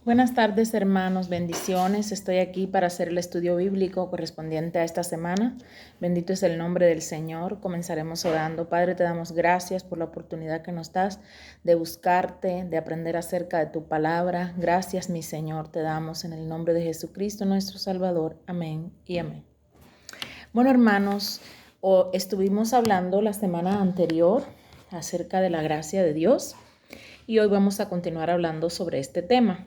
Buenas tardes, hermanos, bendiciones. Estoy aquí para hacer el estudio bíblico correspondiente a esta semana. Bendito es el nombre del Señor. Comenzaremos orando. Padre, te damos gracias por la oportunidad que nos das de buscarte, de aprender acerca de tu palabra. Gracias, mi Señor, te damos en el nombre de Jesucristo, nuestro Salvador. Amén y amén. Bueno, hermanos, estuvimos hablando la semana anterior acerca de la gracia de Dios y hoy vamos a continuar hablando sobre este tema.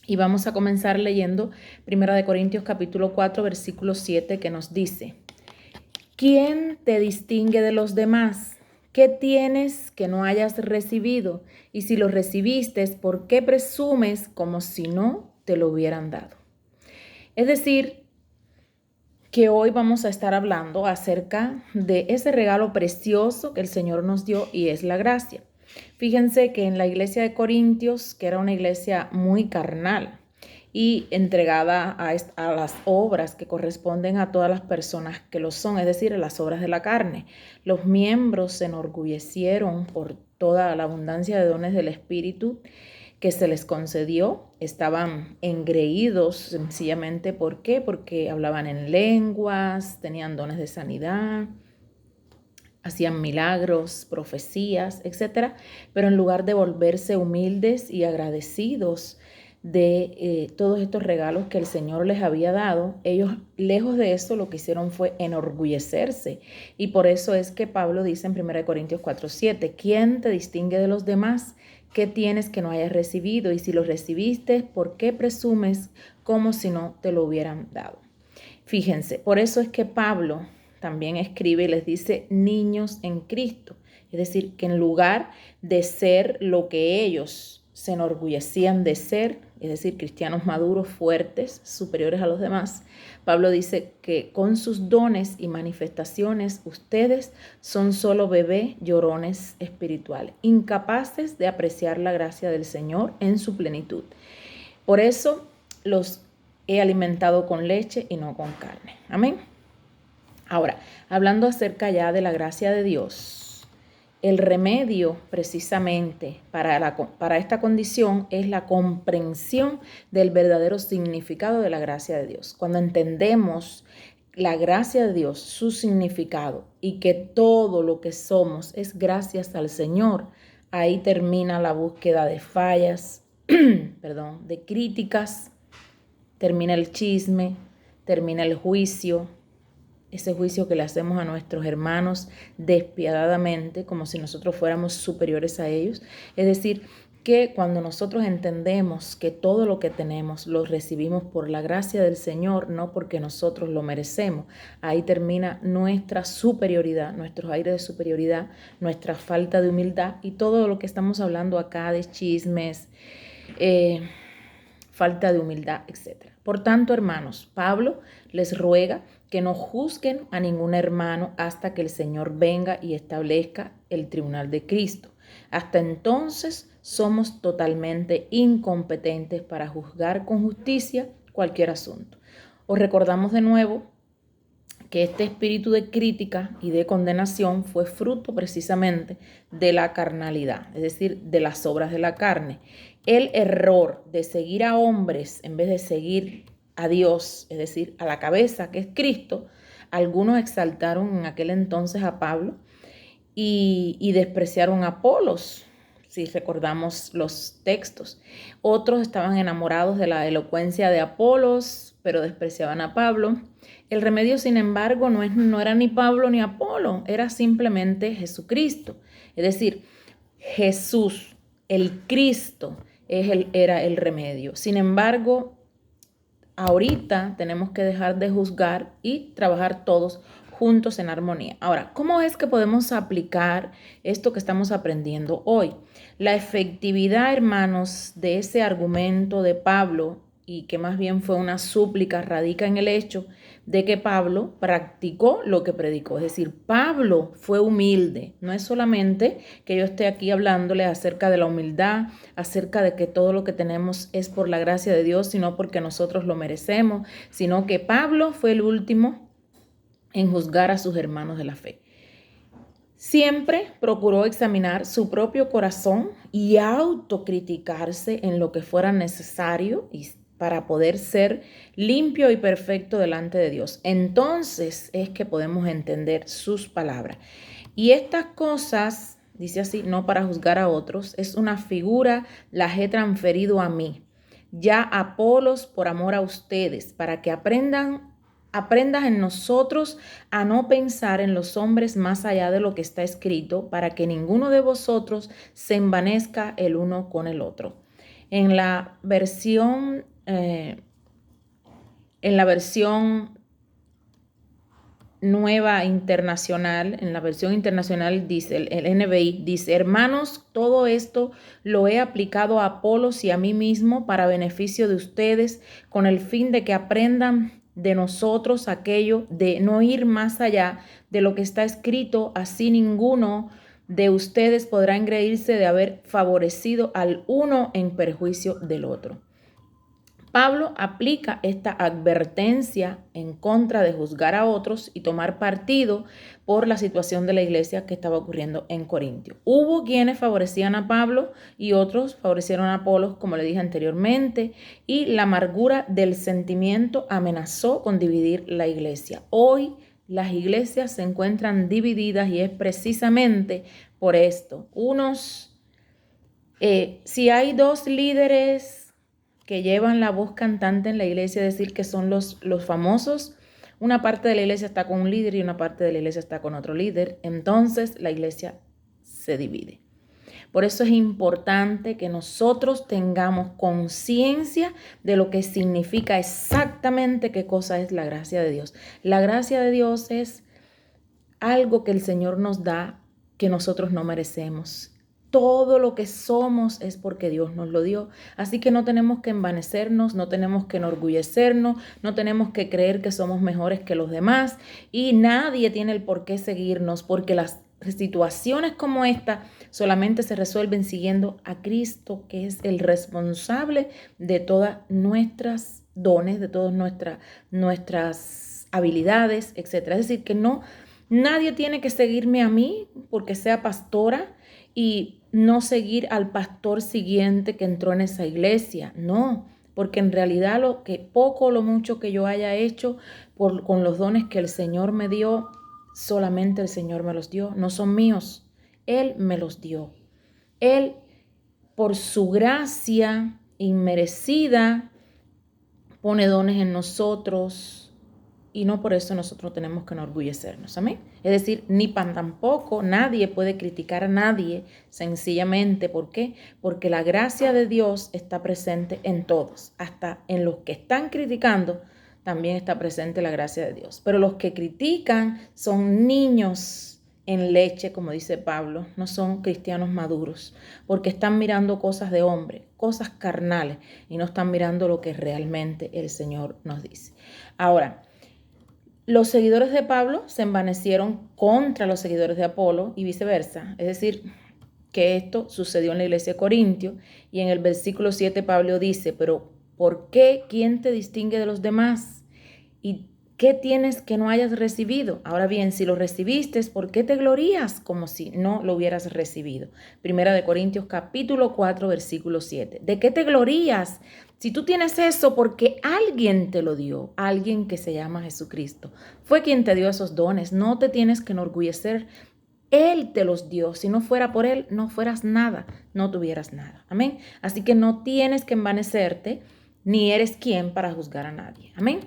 Y vamos a comenzar leyendo 1 Corintios capítulo 4, versículo 7, que nos dice: ¿Quién te distingue de los demás? ¿Qué tienes que no hayas recibido? Y si lo recibiste, ¿por qué presumes como si no te lo hubieran dado? Es decir, que hoy vamos a estar hablando acerca de ese regalo precioso que el Señor nos dio y es la gracia. Fíjense que en la iglesia de Corintios, que era una iglesia muy carnal y entregada a las obras que corresponden a todas las personas que lo son, es decir, a las obras de la carne, los miembros se enorgullecieron por toda la abundancia de dones del Espíritu que se les concedió. Estaban engreídos sencillamente. ¿Por qué? Porque hablaban en lenguas, tenían dones de sanidad, hacían milagros, profecías, etc. Pero en lugar de volverse humildes y agradecidos de todos estos regalos que el Señor les había dado, ellos, lejos de eso, lo que hicieron fue enorgullecerse. Y por eso es que Pablo dice en 1 Corintios 4:7, ¿quién te distingue de los demás? ¿Qué tienes que no hayas recibido? Y si lo recibiste, ¿por qué presumes como si no te lo hubieran dado? Fíjense, por eso es que Pablo también escribe y les dice niños en Cristo. Es decir, que en lugar de ser lo que ellos se enorgullecían de ser, es decir, cristianos maduros, fuertes, superiores a los demás, Pablo dice que con sus dones y manifestaciones ustedes son solo bebés llorones espirituales, incapaces de apreciar la gracia del Señor en su plenitud. Por eso los he alimentado con leche y no con carne. Amén. Ahora, hablando acerca ya de la gracia de Dios, el remedio precisamente para esta condición es la comprensión del verdadero significado de la gracia de Dios. Cuando entendemos la gracia de Dios, su significado y que todo lo que somos es gracias al Señor, ahí termina la búsqueda de fallas, de críticas, termina el chisme, termina el juicio, ese juicio que le hacemos a nuestros hermanos despiadadamente, como si nosotros fuéramos superiores a ellos. Es decir, que cuando nosotros entendemos que todo lo que tenemos lo recibimos por la gracia del Señor, no porque nosotros lo merecemos, ahí termina nuestra superioridad, nuestros aires de superioridad, nuestra falta de humildad y todo lo que estamos hablando acá de chismes, falta de humildad, etc. Por tanto, hermanos, Pablo les ruega que no juzguen a ningún hermano hasta que el Señor venga y establezca el tribunal de Cristo. Hasta entonces somos totalmente incompetentes para juzgar con justicia cualquier asunto. Os recordamos de nuevo que este espíritu de crítica y de condenación fue fruto precisamente de la carnalidad, es decir, de las obras de la carne. El error de seguir a hombres en vez de seguir a Dios, es decir, a la cabeza que es Cristo, algunos exaltaron en aquel entonces a Pablo y despreciaron a Apolos, si recordamos los textos. Otros estaban enamorados de la elocuencia de Apolos, pero despreciaban a Pablo. El remedio, sin embargo, no era ni Pablo ni Apolo, era simplemente Jesucristo. Es decir, Jesús, el Cristo, era el remedio. Sin embargo, ahorita tenemos que dejar de juzgar y trabajar todos juntos en armonía. Ahora, ¿cómo es que podemos aplicar esto que estamos aprendiendo hoy? La efectividad, hermanos, de ese argumento de Pablo, y que más bien fue una súplica, radica en el hecho de que Pablo practicó lo que predicó. Es decir, Pablo fue humilde. No es solamente que yo esté aquí hablándole acerca de la humildad, acerca de que todo lo que tenemos es por la gracia de Dios, sino porque nosotros lo merecemos, sino que Pablo fue el último en juzgar a sus hermanos de la fe. Siempre procuró examinar su propio corazón y autocriticarse en lo que fuera necesario para poder ser limpio y perfecto delante de Dios. Entonces es que podemos entender sus palabras. Y estas cosas, dice así, no para juzgar a otros, es una figura, las he transferido a mí. Ya Apolos por amor a ustedes, para que aprendas en nosotros a no pensar en los hombres más allá de lo que está escrito, para que ninguno de vosotros se envanezca el uno con el otro. En la versión, nueva internacional, en la versión internacional dice, el NBI dice: hermanos, todo esto lo he aplicado a Apolos y a mí mismo para beneficio de ustedes, con el fin de que aprendan de nosotros aquello de no ir más allá de lo que está escrito, así ninguno de ustedes podrá engreírse de haber favorecido al uno en perjuicio del otro. Pablo aplica esta advertencia en contra de juzgar a otros y tomar partido por la situación de la iglesia que estaba ocurriendo en Corintio. Hubo quienes favorecían a Pablo y otros favorecieron a Apolos, como le dije anteriormente, y la amargura del sentimiento amenazó con dividir la iglesia. Hoy las iglesias se encuentran divididas y es precisamente por esto. Si hay dos líderes que llevan la voz cantante en la iglesia, es decir, que son los famosos, una parte de la iglesia está con un líder y una parte de la iglesia está con otro líder, entonces la iglesia se divide. Por eso es importante que nosotros tengamos conciencia de lo que significa exactamente qué cosa es la gracia de Dios. La gracia de Dios es algo que el Señor nos da que nosotros no merecemos. Todo lo que somos es porque Dios nos lo dio. Así que no tenemos que envanecernos, no tenemos que enorgullecernos, no tenemos que creer que somos mejores que los demás y nadie tiene el por qué seguirnos, porque las situaciones como esta solamente se resuelven siguiendo a Cristo, que es el responsable de todas nuestras dones, de todas nuestras habilidades, etc. Es decir, que nadie tiene que seguirme a mí porque sea pastora y no seguir al pastor siguiente que entró en esa iglesia. No, porque en realidad lo que poco o lo mucho que yo haya hecho con los dones que el Señor me dio, solamente el Señor me los dio, no son míos. Él me los dio. Él, por su gracia inmerecida, pone dones en nosotros y no por eso nosotros tenemos que enorgullecernos. Amén. Es decir, ni tampoco nadie puede criticar a nadie sencillamente. ¿Por qué? Porque la gracia de Dios está presente en todos. Hasta en los que están criticando también está presente la gracia de Dios. Pero los que critican son niños en leche, como dice Pablo, no son cristianos maduros, porque están mirando cosas de hombre, cosas carnales, y no están mirando lo que realmente el Señor nos dice. Ahora, los seguidores de Pablo se envanecieron contra los seguidores de Apolo y viceversa. Es decir, que esto sucedió en la iglesia de Corintio y en el versículo 7 Pablo dice: pero ¿por qué? ¿Quién te distingue de los demás? ¿Y qué tienes que no hayas recibido? Ahora bien, si lo recibiste, ¿por qué te glorías como si no lo hubieras recibido? Primera de Corintios capítulo 4 versículo 7. ¿De qué te glorías? Si tú tienes eso, porque alguien te lo dio, alguien que se llama Jesucristo, fue quien te dio esos dones. No te tienes que enorgullecer. Él te los dio. Si no fuera por Él, no fueras nada, no tuvieras nada. Amén. Así que no tienes que envanecerte, ni eres quien para juzgar a nadie. Amén.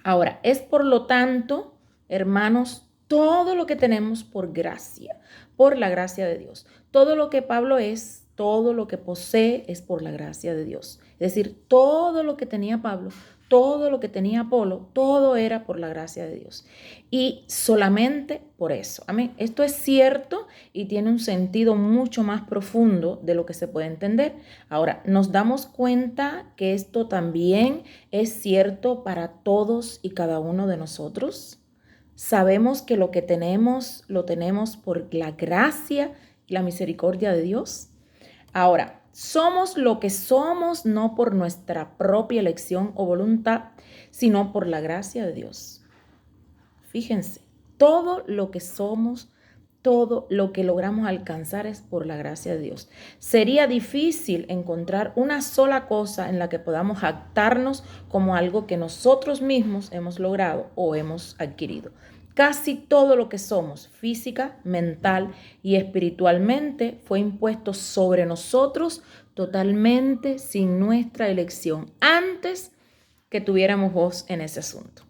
Ahora, es por lo tanto, hermanos, todo lo que tenemos por gracia, por la gracia de Dios. Todo lo que Pablo es, todo lo que posee es por la gracia de Dios. Es decir, todo lo que tenía Pablo, todo lo que tenía Apolo, todo era por la gracia de Dios. Y solamente por eso. Amén. Esto es cierto y tiene un sentido mucho más profundo de lo que se puede entender. Ahora, nos damos cuenta que esto también es cierto para todos y cada uno de nosotros. Sabemos que lo que tenemos, lo tenemos por la gracia y la misericordia de Dios. Ahora, somos lo que somos no por nuestra propia elección o voluntad, sino por la gracia de Dios. Fíjense, todo lo que somos, todo lo que logramos alcanzar es por la gracia de Dios. Sería difícil encontrar una sola cosa en la que podamos jactarnos como algo que nosotros mismos hemos logrado o hemos adquirido. Casi todo lo que somos, física, mental y espiritualmente, fue impuesto sobre nosotros totalmente sin nuestra elección, antes que tuviéramos voz en ese asunto.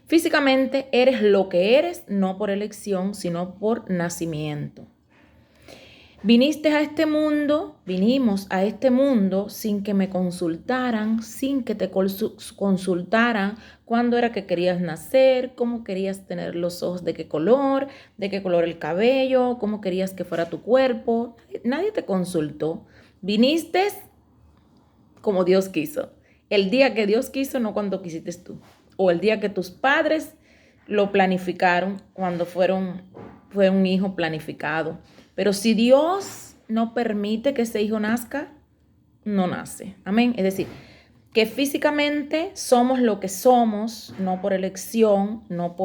Físicamente eres lo que eres, no por elección, sino por nacimiento. Vinimos a este mundo sin que me consultaran, sin que te consultaran cuándo era que querías nacer, cómo querías tener los ojos, de qué color el cabello, cómo querías que fuera tu cuerpo. Nadie te consultó. Viniste como Dios quiso. El día que Dios quiso, no cuando quisiste tú. O el día que tus padres lo planificaron, cuando fue un hijo planificado. Pero si Dios no permite que ese hijo nazca, no nace. Amén. Es decir, que físicamente somos lo que somos, no por elección, no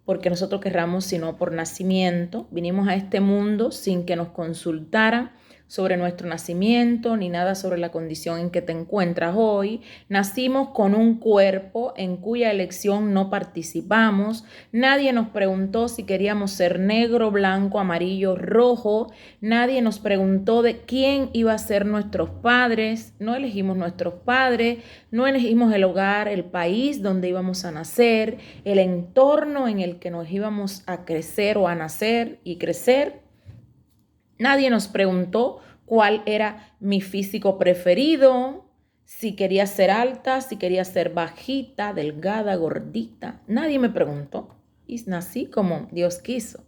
porque nosotros querramos, sino por nacimiento. Vinimos a este mundo sin que nos consultaran sobre nuestro nacimiento, ni nada sobre la condición en que te encuentras hoy. Nacimos con un cuerpo en cuya elección no participamos. Nadie nos preguntó si queríamos ser negro, blanco, amarillo, rojo. Nadie nos preguntó de quién iba a ser nuestros padres. No elegimos nuestros padres, no elegimos el hogar, el país donde íbamos a nacer, el entorno en el que nos íbamos a crecer o a nacer y crecer. Nadie nos preguntó cuál era mi físico preferido, si quería ser alta, si quería ser bajita, delgada, gordita. Nadie me preguntó y nací como Dios quiso.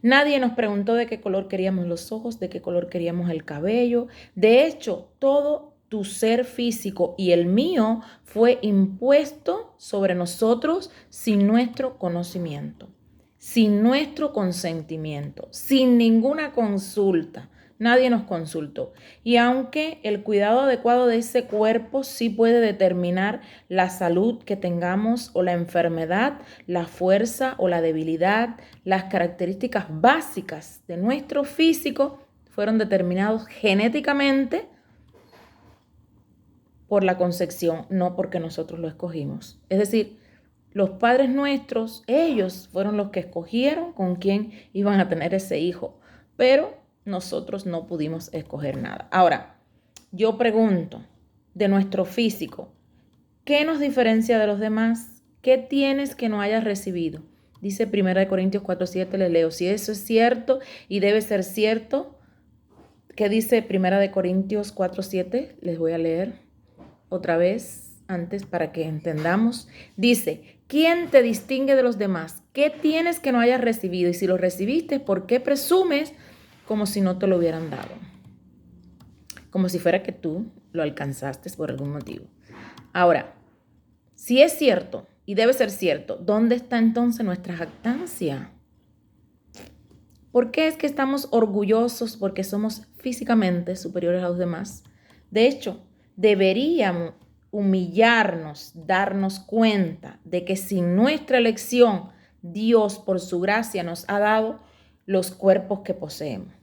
Nadie nos preguntó de qué color queríamos los ojos, de qué color queríamos el cabello. De hecho, todo tu ser físico y el mío fue impuesto sobre nosotros sin nuestro conocimiento, sin nuestro consentimiento, sin ninguna consulta. Nadie nos consultó. Y aunque el cuidado adecuado de ese cuerpo sí puede determinar la salud que tengamos o la enfermedad, la fuerza o la debilidad, las características básicas de nuestro físico fueron determinados genéticamente por la concepción, no porque nosotros lo escogimos. Es decir, los padres nuestros, ellos fueron los que escogieron con quién iban a tener ese hijo, pero nosotros no pudimos escoger nada. Ahora, yo pregunto, de nuestro físico, ¿qué nos diferencia de los demás? ¿Qué tienes que no hayas recibido? Dice 1 Corintios 4:7, les leo. Si eso es cierto y debe ser cierto, ¿qué dice 1 Corintios 4:7? Les voy a leer otra vez antes para que entendamos. Dice, ¿quién te distingue de los demás? ¿Qué tienes que no hayas recibido? Y si lo recibiste, ¿por qué presumes como si no te lo hubieran dado? Como si fuera que tú lo alcanzaste por algún motivo. Ahora, si es cierto y debe ser cierto, ¿dónde está entonces nuestra jactancia? ¿Por qué es que estamos orgullosos porque somos físicamente superiores a los demás? De hecho, deberíamos humillarnos, darnos cuenta de que sin nuestra elección, Dios por su gracia nos ha dado los cuerpos que poseemos.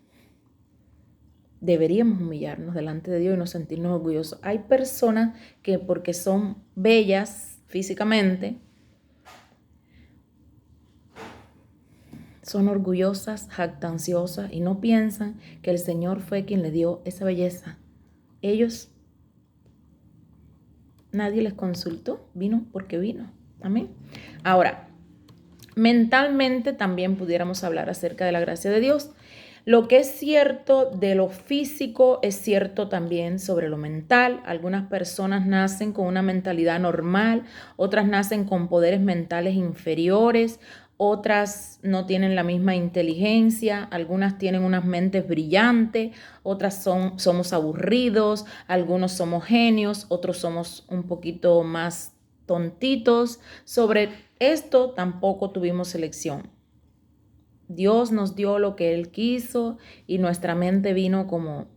Deberíamos humillarnos delante de Dios y no sentirnos orgullosos. Hay personas que porque son bellas físicamente, son orgullosas, jactanciosas y no piensan que el Señor fue quien le dio esa belleza. Ellos, nadie les consultó, vino porque vino. Amén. Ahora, mentalmente también pudiéramos hablar acerca de la gracia de Dios. Lo que es cierto de lo físico es cierto también sobre lo mental. Algunas personas nacen con una mentalidad normal, otras nacen con poderes mentales inferiores, otras no tienen la misma inteligencia, algunas tienen unas mentes brillantes, otras somos aburridos, algunos somos genios, otros somos un poquito más tontitos. Sobre esto tampoco tuvimos elección. Dios nos dio lo que Él quiso y nuestra mente vino como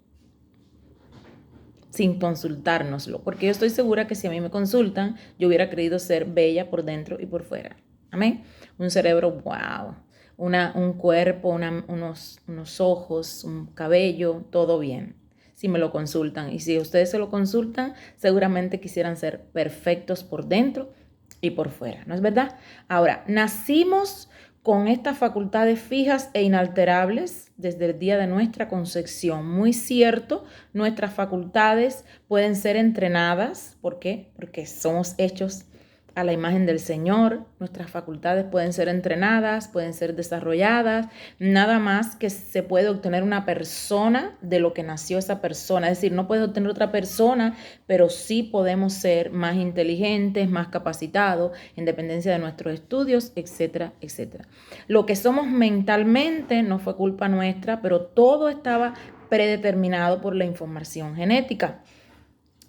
sin consultárnoslo, porque yo estoy segura que si a mí me consultan, yo hubiera creído ser bella por dentro y por fuera. Amén. Un cerebro, wow. un cuerpo, unos ojos, un cabello, todo bien, si me lo consultan. Y si ustedes se lo consultan, seguramente quisieran ser perfectos por dentro y por fuera, ¿no es verdad? Ahora, nacimos con estas facultades fijas e inalterables desde el día de nuestra concepción. Muy cierto, nuestras facultades pueden ser entrenadas. ¿Por qué? Porque somos hechos a la imagen del Señor. Nuestras facultades pueden ser entrenadas, pueden ser desarrolladas. Nada más que se puede obtener una persona de lo que nació esa persona. Es decir, no puede obtener otra persona, pero sí podemos ser más inteligentes, más capacitados, en dependencia de nuestros estudios, etcétera, etcétera. Lo que somos mentalmente no fue culpa nuestra, pero todo estaba predeterminado por la información genética.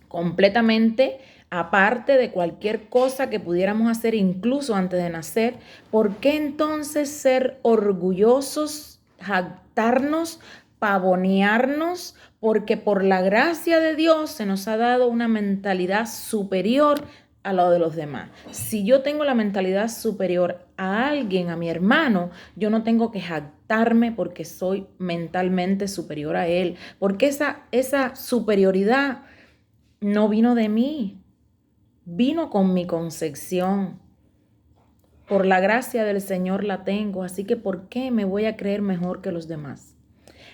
Completamente aparte de cualquier cosa que pudiéramos hacer incluso antes de nacer. ¿Por qué entonces ser orgullosos, jactarnos, pavonearnos? Porque por la gracia de Dios se nos ha dado una mentalidad superior a lo de los demás. Si yo tengo la mentalidad superior a alguien, a mi hermano, yo no tengo que jactarme porque soy mentalmente superior a él, porque esa superioridad no vino de mí, vino con mi concepción. Por la gracia del Señor la tengo, así que ¿por qué me voy a creer mejor que los demás?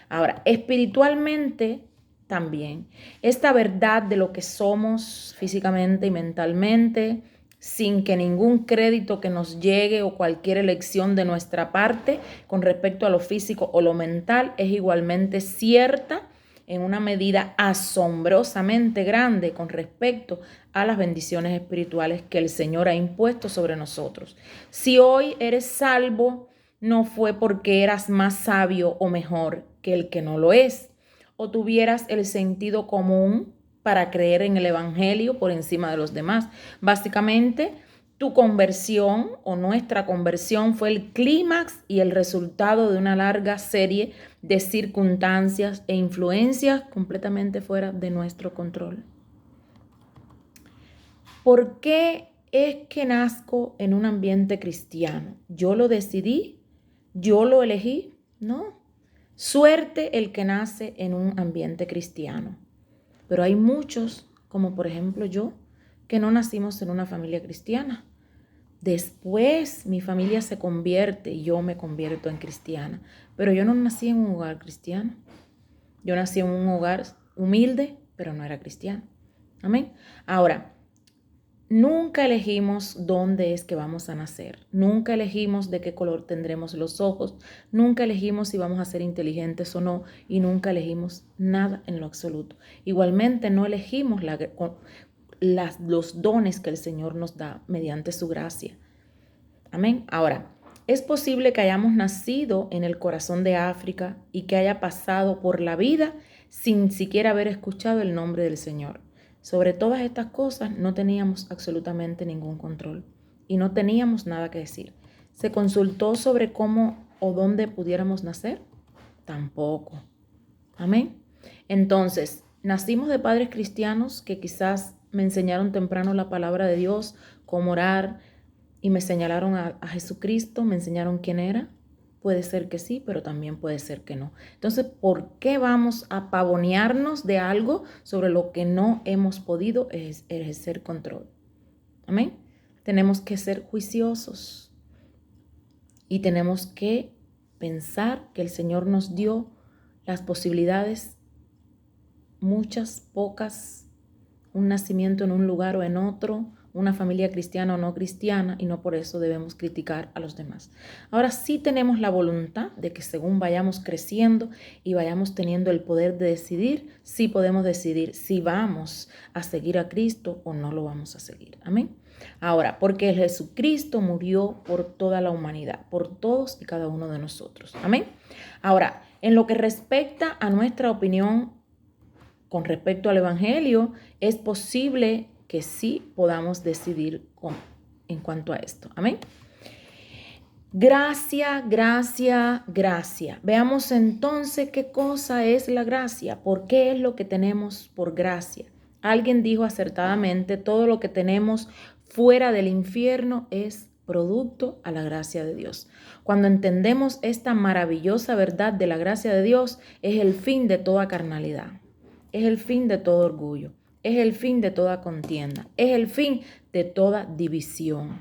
Ahora, espiritualmente también, esta verdad de lo que somos físicamente y mentalmente, sin que ningún crédito que nos llegue o cualquier elección de nuestra parte con respecto a lo físico o lo mental, es igualmente cierta en una medida asombrosamente grande con respecto a las bendiciones espirituales que el Señor ha impuesto sobre nosotros. Si hoy eres salvo, no fue porque eras más sabio o mejor que el que no lo es, o tuvieras el sentido común para creer en el Evangelio por encima de los demás. Básicamente, tu conversión o nuestra conversión fue el clímax y el resultado de una larga serie de circunstancias e influencias completamente fuera de nuestro control. ¿Por qué es que nazco en un ambiente cristiano? ¿Yo lo decidí? ¿Yo lo elegí? No. Suerte el que nace en un ambiente cristiano. Pero hay muchos, como por ejemplo yo, que no nacimos en una familia cristiana. Después mi familia se convierte y yo me convierto en cristiana. Pero yo no nací en un hogar cristiano. Yo nací en un hogar humilde, pero no era cristiano. Amén. Ahora, nunca elegimos dónde es que vamos a nacer. Nunca elegimos de qué color tendremos los ojos. Nunca elegimos si vamos a ser inteligentes o no. Y nunca elegimos nada en lo absoluto. Igualmente no elegimos los dones que el Señor nos da mediante su gracia. Amén. Ahora, es posible que hayamos nacido en el corazón de África y que haya pasado por la vida sin siquiera haber escuchado el nombre del Señor. Sobre todas estas cosas no teníamos absolutamente ningún control y no teníamos nada que decir. ¿Se consultó sobre cómo o dónde pudiéramos nacer? Tampoco. Amén. Entonces, nacimos de padres cristianos que quizás me enseñaron temprano la palabra de Dios, cómo orar, y me señalaron a Jesucristo, me enseñaron quién era. Puede ser que sí, pero también puede ser que no. Entonces, ¿por qué vamos a pavonearnos de algo sobre lo que no hemos podido ejercer control? Amén. Tenemos que ser juiciosos y tenemos que pensar que el Señor nos dio las posibilidades, muchas, pocas, un nacimiento en un lugar o en otro, una familia cristiana o no cristiana, y no por eso debemos criticar a los demás. Ahora sí tenemos la voluntad de que según vayamos creciendo y vayamos teniendo el poder de decidir, sí podemos decidir si vamos a seguir a Cristo o no lo vamos a seguir. Amén. Ahora, porque Jesucristo murió por toda la humanidad, por todos y cada uno de nosotros. Amén. Ahora, en lo que respecta a nuestra opinión con respecto al Evangelio, es posible que sí podamos decidir en cuanto a esto. Amén. Gracia, gracia, gracia. Veamos entonces qué cosa es la gracia. ¿Por qué es lo que tenemos por gracia? Alguien dijo acertadamente, todo lo que tenemos fuera del infierno es producto a la gracia de Dios. Cuando entendemos esta maravillosa verdad de la gracia de Dios, es el fin de toda carnalidad, es el fin de todo orgullo, es el fin de toda contienda, es el fin de toda división.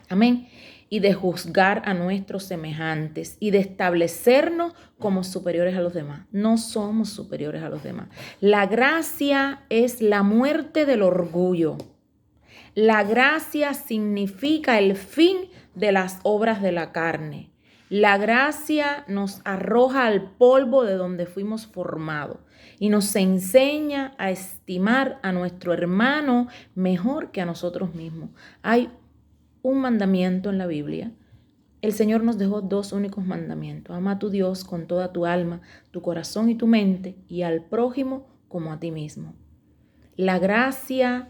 Amén. Y de juzgar a nuestros semejantes y de establecernos como superiores a los demás. No somos superiores a los demás. La gracia es la muerte del orgullo. La gracia significa el fin de las obras de la carne. La gracia nos arroja al polvo de donde fuimos formados y nos enseña a estimar a nuestro hermano mejor que a nosotros mismos. Hay un mandamiento en la Biblia. El Señor nos dejó 2 únicos mandamientos. Ama a tu Dios con toda tu alma, tu corazón y tu mente, y al prójimo como a ti mismo. La gracia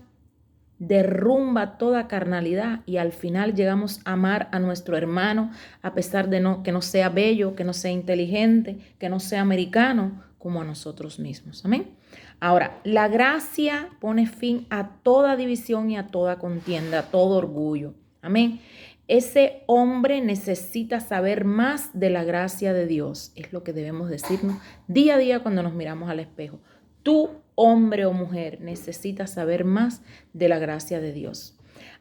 derrumba toda carnalidad y al final llegamos a amar a nuestro hermano a pesar de que no sea bello, que no sea inteligente, que no sea americano, como a nosotros mismos. Amén. Ahora, la gracia pone fin a toda división y a toda contienda, a todo orgullo. Amén. Ese hombre necesita saber más de la gracia de Dios. Es lo que debemos decirnos día a día cuando nos miramos al espejo. Tú, hombre o mujer, necesitas saber más de la gracia de Dios.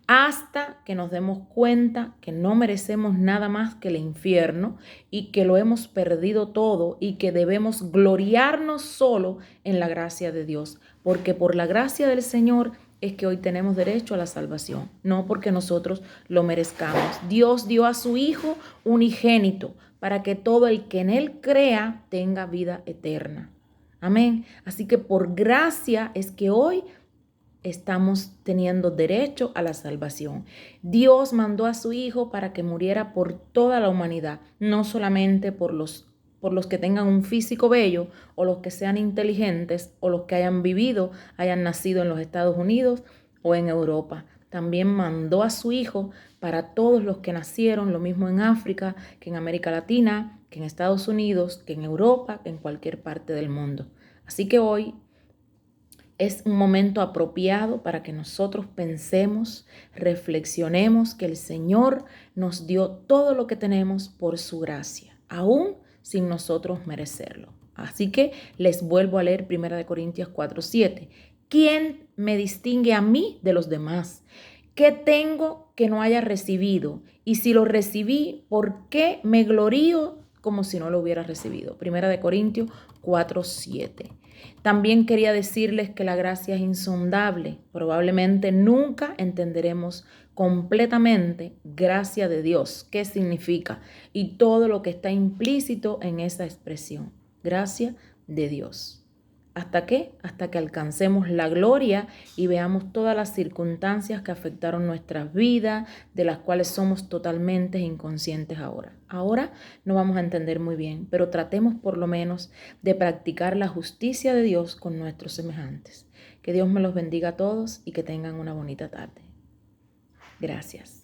Hasta que nos demos cuenta que no merecemos nada más que el infierno y que lo hemos perdido todo y que debemos gloriarnos solo en la gracia de Dios. Porque por la gracia del Señor es que hoy tenemos derecho a la salvación, no porque nosotros lo merezcamos. Dios dio a su Hijo unigénito para que todo el que en Él crea tenga vida eterna. Amén. Así que por gracia es que hoy estamos teniendo derecho a la salvación. Dios mandó a su Hijo para que muriera por toda la humanidad, no solamente por los que tengan un físico bello o los que sean inteligentes o los que hayan vivido, hayan nacido en los Estados Unidos o en Europa. También mandó a su Hijo para todos los que nacieron, lo mismo en África, que en América Latina, que en Estados Unidos, que en Europa, que en cualquier parte del mundo. Así que hoy es un momento apropiado para que nosotros pensemos, reflexionemos que el Señor nos dio todo lo que tenemos por su gracia, aún sin nosotros merecerlo. Así que les vuelvo a leer 1 Corintios 4:7. ¿Quién me distingue a mí de los demás? ¿Qué tengo que no haya recibido? Y si lo recibí, ¿por qué me glorío como si no lo hubiera recibido? 1 Corintios 4:7. También quería decirles que la gracia es insondable. Probablemente nunca entenderemos completamente gracia de Dios, qué significa y todo lo que está implícito en esa expresión. Gracia de Dios. ¿Hasta qué? Hasta que alcancemos la gloria y veamos todas las circunstancias que afectaron nuestras vidas, de las cuales somos totalmente inconscientes ahora. Ahora no vamos a entender muy bien, pero tratemos por lo menos de practicar la justicia de Dios con nuestros semejantes. Que Dios me los bendiga a todos y que tengan una bonita tarde. Gracias.